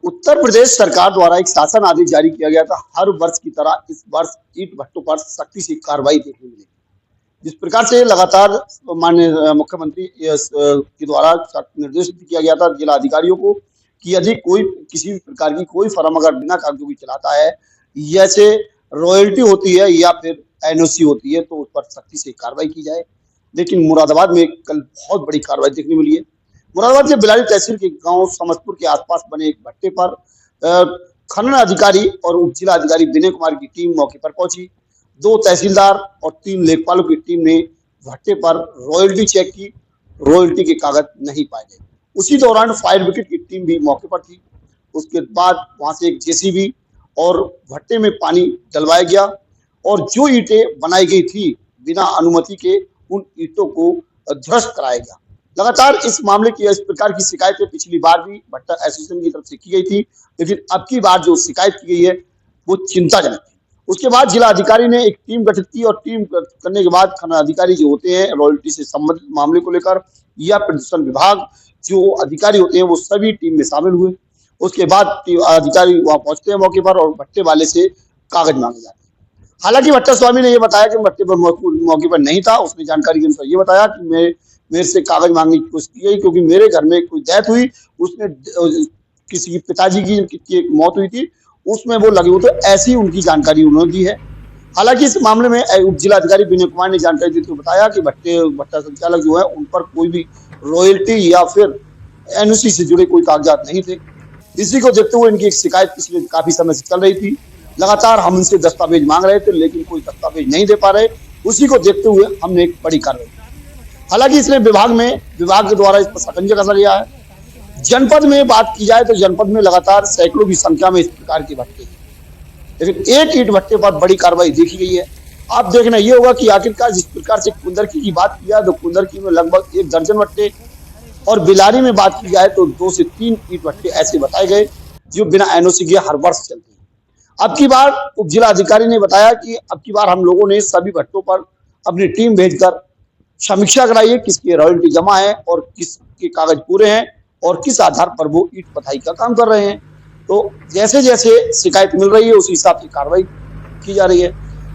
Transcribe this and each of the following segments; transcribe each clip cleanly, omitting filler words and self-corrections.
उत्तर प्रदेश सरकार द्वारा एक शासन आदेश जारी किया गया था। हर वर्ष की तरह इस वर्ष ईंट भट्टों पर सख्ती से कार्रवाई देखने मिली। जिस प्रकार से लगातार माननीय मुख्यमंत्री के द्वारा निर्देशित किया गया था जिला अधिकारियों को कि यदि कोई किसी भी प्रकार की कोई फर्म अगर बिना कागजों की चलाता है, जैसे रॉयल्टी होती है या फिर एनओसी होती है, तो उस पर सख्ती से कार्रवाई की जाए। लेकिन मुरादाबाद में कल बहुत बड़ी कार्रवाई देखने मिली है। मुरादाबाद के बिलारी तहसील के गांव समस्तपुर के आसपास बने एक भट्टे पर खनन अधिकारी और उप जिला अधिकारी विनय कुमार की टीम मौके पर पहुंची। 2 तहसीलदार और 3 लेखपालों की टीम ने भट्टे पर रॉयल्टी चेक की। रॉयल्टी के कागज नहीं पाए गए। उसी दौरान फायर ब्रिगेड की टीम भी मौके पर थी। उसके बाद वहां से एक जेसीबी और भट्टे में पानी डलवाया गया और जो ईंटें बनाई गई थी बिना अनुमति के, उन ईंटों को ध्वस्त कराया गया। लगातार इस मामले की इस प्रकार की शिकायतें पिछली बार भी भट्टा एसोसिएशन की तरफ से की गई थी, लेकिन अब की बार जो शिकायत की गई है वो चिंताजनक थी। उसके बाद जिला अधिकारी ने एक टीम गठित की और टीम करने के बाद खनन अधिकारी जो होते हैं रॉयल्टी से संबंधित मामले को लेकर या प्रदूषण विभाग जो अधिकारी होते हैं वो सभी टीम में शामिल हुए। उसके बाद अधिकारी वहां पहुंचते हैं मौके पर और भट्टे वाले से कागज मांगे जाते हैं। हालांकि भट्टा स्वामी ने यह बताया कि भट्टे पर मौके पर नहीं था। उसने जानकारी के अनुसार ये बताया कि मेरे से कागज मांगने की कोशिश की गई क्योंकि मेरे घर में कोई डेथ हुई, उसने किसी की पिताजी की एक मौत हुई थी, उसमें वो लगे हुए थे। ऐसी उनकी जानकारी उन्होंने दी है। हालांकि इस मामले में उप जिला अधिकारी विनय कुमार ने जानकारी देते हुए बताया कि भट्टा संचालक जो है उन पर कोई भी रॉयल्टी या फिर एनओसी से जुड़े कोई कागजात नहीं थे। इसी को देखते हुए इनकी एक शिकायत पिछले काफी समय से चल रही थी। लगातार हम इनसे दस्तावेज मांग रहे थे लेकिन कोई दस्तावेज नहीं दे पा रहे। उसी को देखते हुए हमने एक बड़ी कार्रवाई की। हालांकि इसलिए विभाग के द्वारा इस पर शिकंजा कसा गया है। जनपद में बात की जाए तो जनपद में लगातार सैकड़ों की संख्या में इस प्रकार के भट्टे, लेकिन एक ईंट भट्टे पर बड़ी कार्रवाई देखी गई है। अब देखना यह होगा कि आखिरकार जिस प्रकार से कुंदरकी की बात की जाए तो कुंदरकी में लगभग 1 दर्जन भट्टे और बिलारी में बात की जाए तो 2 से 3 ईंट भट्टे ऐसे बताए गए जो बिना एनओसी के हर वर्ष चलते हैं। अब की बार उप जिला अधिकारी ने बताया कि अब की बार हम लोगों ने सभी भट्टों पर अपनी टीम भेजकर समीक्षा कराई है, किसकी रॉयल्टी जमा है और किसके कागज पूरे हैं और किस आधार पर वो ईंट पथाई का काम कर रहे हैं। तो जैसे जैसे शिकायत मिल रही है उसी हिसाब से कार्रवाई की जा रही है।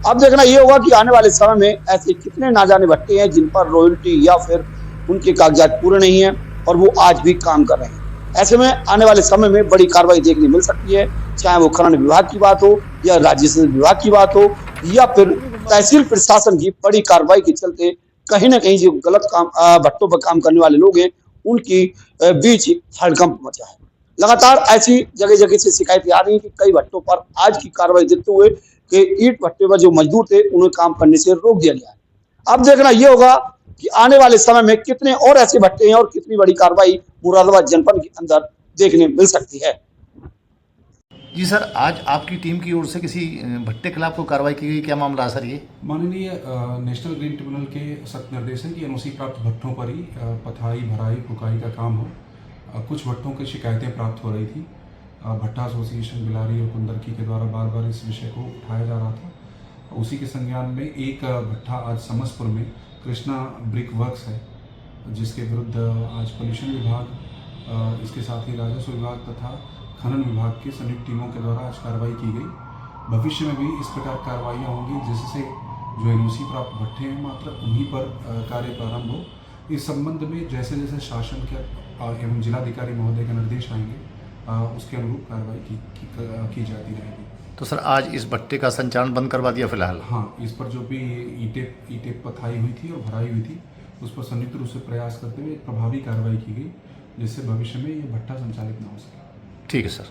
अब देखना ये होगा कि आने वाले समय में ऐसे कितने ना जाने भट्टे हैं जिन पर रॉयल्टी या फिर उनके कागजात पूरे नहीं है और वो आज भी काम कर रहे हैं। ऐसे में आने वाले समय में बड़ी कार्रवाई देखने मिल सकती है, चाहे वो खनन विभाग की बात हो या राजस्व विभाग की बात हो या फिर तहसील प्रशासन की बड़ी कार्रवाई के चलते कहीं ना कहीं जो गलत काम भट्टों पर काम करने वाले लोग हैं उनकी बीच हड़कंप मचा है। लगातार ऐसी जगह जगह से शिकायतें आ रही हैं कि कई भट्टों पर आज की कार्रवाई देखते हुए कि ईंट भट्टे पर जो मजदूर थे उन्हें काम करने से रोक दिया गया है। अब देखना यह होगा कि आने वाले समय में कितने और ऐसे भट्टे हैं और कितनी बड़ी कार्रवाई मुरादाबाद जनपद के अंदर देखने मिल सकती है। जी सर, आज आपकी टीम की ओर से किसी भट्टे के खिलाफ कोई कार्रवाई की गई, क्या मामला है सर ये? माननीय नेशनल ग्रीन ट्रिब्यूनल के सख्त निर्देश है कि एनओसी प्राप्त भट्टों पर ही पथाई भराई फुकाई का काम हो। कुछ भट्टों की शिकायतें प्राप्त हो रही थी। भट्टा एसोसिएशन बिलारी और कुंदरकी के द्वारा बार बार इस विषय को उठाया जा रहा था। उसी के संज्ञान में एक भट्टा आज समस्तपुर में कृष्णा ब्रिक वर्क्स है, जिसके विरुद्ध आज पोल्यूशन विभाग, इसके साथ ही राजस्व विभाग तथा खनन विभाग की संयुक्त टीमों के द्वारा आज कार्रवाई की गई। भविष्य में भी इस प्रकार कार्रवाइयाँ होंगी जिससे जो एनओसी प्राप्त भट्टे हैं मात्र उन्हीं पर कार्य प्रारंभ हो। इस संबंध में जैसे जैसे शासन के एवं जिलाधिकारी महोदय के निर्देश आएंगे उसके अनुरूप कार्रवाई की जाती रहेगी। तो सर आज इस भट्टे का संचालन बंद करवा दिया फिलहाल? हाँ, इस पर जो भी ईंटें पथाई हुई थी और भराई हुई थी उस पर संयुक्त रूप से प्रयास करते हुए एक प्रभावी कार्रवाई की गई जिससे भविष्य में ये भट्टा संचालित न हो सके। ठीक है सर।